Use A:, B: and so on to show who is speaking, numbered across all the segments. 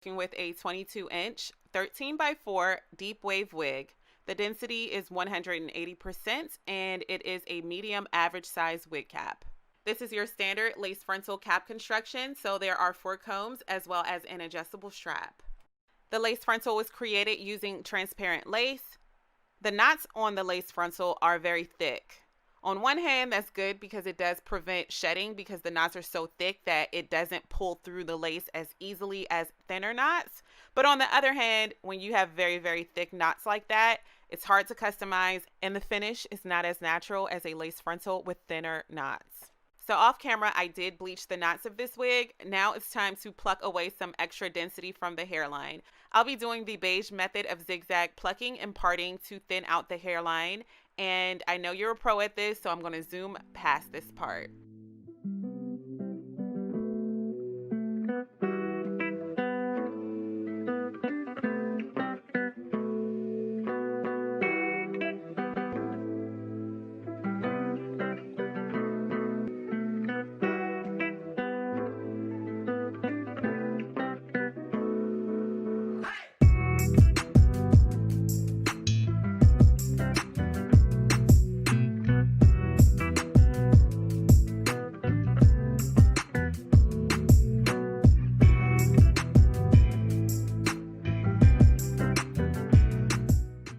A: Working with a 22-inch 13 by 4 deep wave wig. The density is 180% and it is a medium average size wig cap. This is your standard lace frontal cap construction, so there are 4 combs as well as an adjustable strap. The lace frontal was created using transparent lace. The knots on the lace frontal are very thick. On one hand, that's good because it does prevent shedding because the knots are so thick that it doesn't pull through the lace as easily as thinner knots. But on the other hand, when you have very, very thick knots like that, it's hard to customize and the finish is not as natural as a lace frontal with thinner knots. So off camera, I did bleach the knots of this wig. Now it's time to pluck away some extra density from the hairline. I'll be doing the beige method of zigzag plucking and parting to thin out the hairline. And I know you're a pro at this, so I'm going to zoom past this part.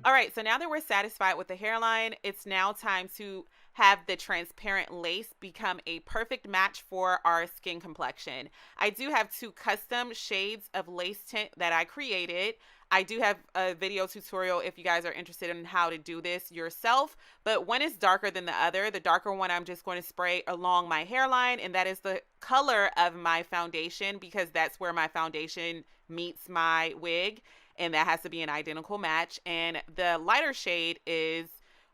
A: All right, so now that we're satisfied with the hairline, it's now time to have the transparent lace become a perfect match for our skin complexion. I do have 2 custom shades of lace tint that I created. I do have a video tutorial if you guys are interested in how to do this yourself, but one is darker than the other. The darker one I'm just going to spray along my hairline, and that is the color of my foundation because that's where my foundation meets my wig. And that has to be an identical match. And the lighter shade is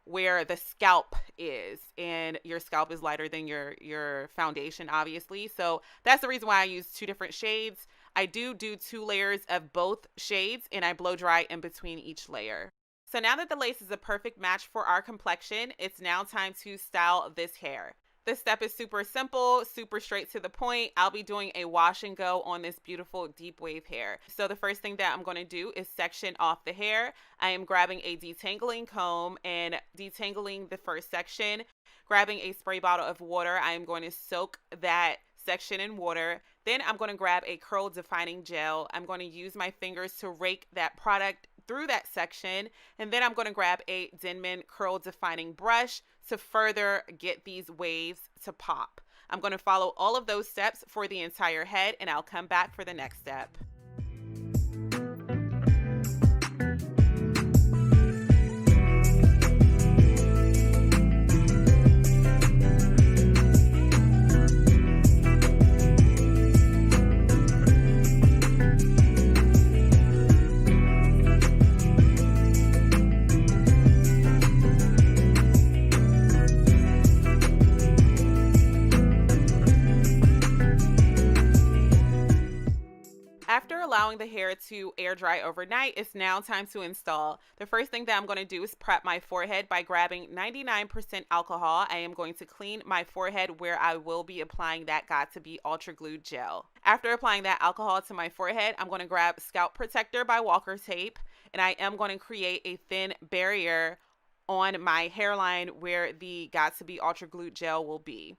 A: where the scalp is, and your scalp is lighter than your foundation, obviously. So that's the reason why I use 2 different shades. I do 2 layers of both shades, and I blow dry in between each layer. So now that the lace is a perfect match for our complexion, it's now time to style this hair. This step is super simple, super straight to the point. I'll be doing a wash and go on this beautiful deep wave hair. So the first thing that I'm going to do is section off the hair. I am grabbing a detangling comb and detangling the first section. Grabbing a spray bottle of water, I am going to soak that section in water. Then I'm going to grab a curl defining gel. I'm going to use my fingers to rake that product through that section, and then I'm going to grab a Denman curl defining brush to further get these waves to pop. I'm going to follow all of those steps for the entire head, and I'll come back for the next step. After allowing the hair to air dry overnight, it's now time to install. The first thing that I'm going to do is prep my forehead by grabbing 99% alcohol. I am going to clean my forehead where I will be applying that Got2b Ultra Glue Gel. After applying that alcohol to my forehead, I'm going to grab Scalp Protector by Walker Tape, and I am going to create a thin barrier on my hairline where the Got2b Ultra Glue Gel will be.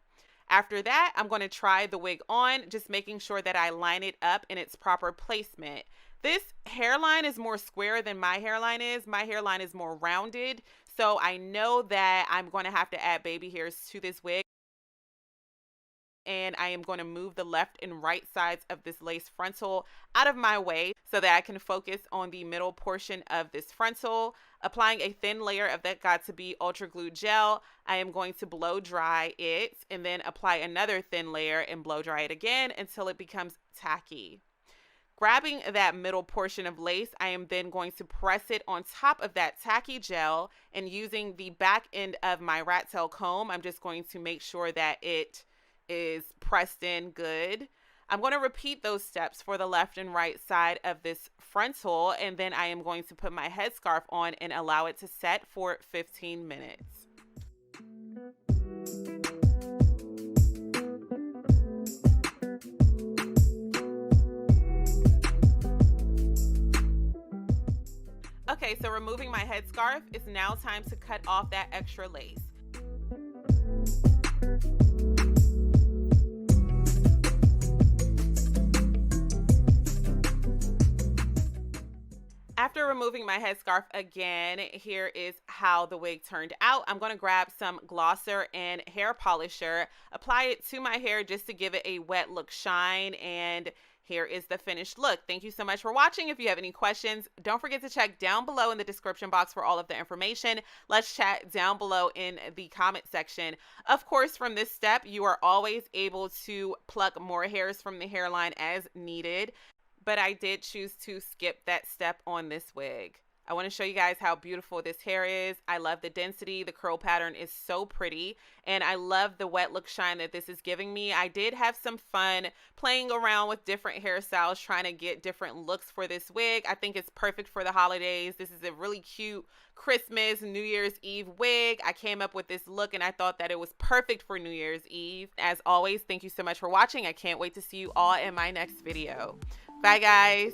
A: After that, I'm going to try the wig on, just making sure that I line it up in its proper placement. This hairline is more square than my hairline is. My hairline is more rounded, so I know that I'm going to have to add baby hairs to this wig. And I am going to move the left and right sides of this lace frontal out of my way so that I can focus on the middle portion of this frontal. Applying a thin layer of that Got2b Ultra Glue Gel, I am going to blow dry it and then apply another thin layer and blow dry it again until it becomes tacky. Grabbing that middle portion of lace, I am then going to press it on top of that tacky gel, and using the back end of my rat tail comb, I'm just going to make sure that it is pressed in good. I'm going to repeat those steps for the left and right side of this frontal, and then I am going to put my headscarf on and allow it to set for 15 minutes. Okay, so removing my headscarf, it's now time to cut off that extra lace. After removing my headscarf again, here is how the wig turned out. I'm going to grab some glosser and hair polisher, apply it to my hair just to give it a wet look shine, and here is the finished look. Thank you so much for watching. If you have any questions, don't forget to check down below in the description box for all of the information. Let's chat down below in the comment section. Of course, from this step, you are always able to pluck more hairs from the hairline as needed, but I did choose to skip that step on this wig. I want to show you guys how beautiful this hair is. I love the density. The curl pattern is so pretty, and I love the wet look shine that this is giving me. I did have some fun playing around with different hairstyles, trying to get different looks for this wig. I think it's perfect for the holidays. This is a really cute Christmas, New Year's Eve wig. I came up with this look, and I thought that it was perfect for New Year's Eve. As always, thank you so much for watching. I can't wait to see you all in my next video. Bye, guys.